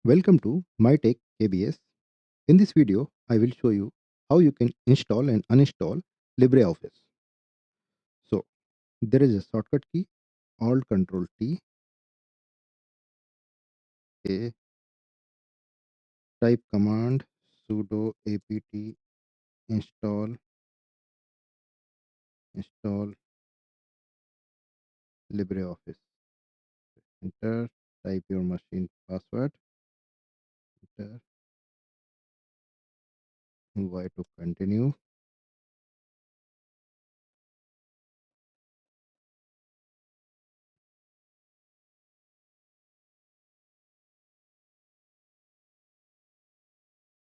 Welcome to MyTech KBS. In this video, I will show you how you can install and uninstall LibreOffice. So, there is a shortcut key Alt Control T. A type command sudo apt install LibreOffice. Enter, type your machine password. Enter, Y to continue.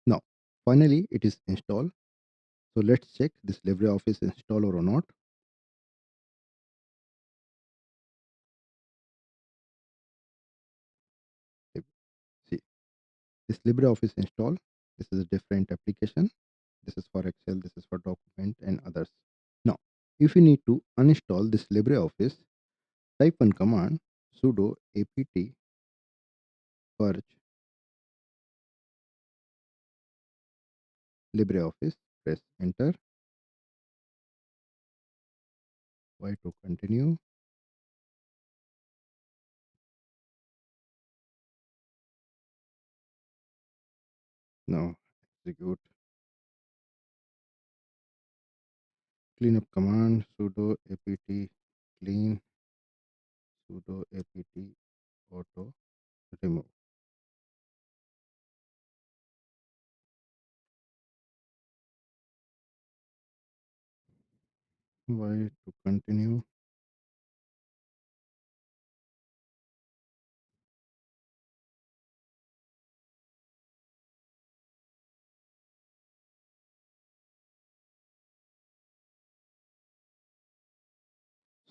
Now, finally, it is installed. So let's check this LibreOffice installer or not. See, this LibreOffice install. This is a different application. This is for Excel, this is for document and others. Now, if you need to uninstall this LibreOffice, type one command sudo apt purge LibreOffice, press enter, Y to continue. Now execute. Cleanup command sudo apt clean sudo apt auto remove. Y to continue.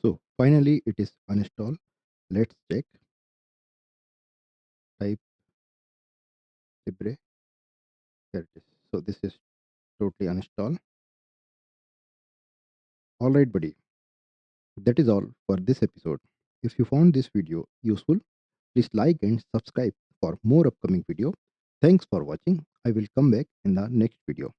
So finally it is uninstalled. Let's check. Type libre. Here it is. So this is totally uninstalled. Alright buddy. That is all for this episode. If you found this video useful, please like and subscribe for more upcoming video. Thanks for watching. I will come back in the next video.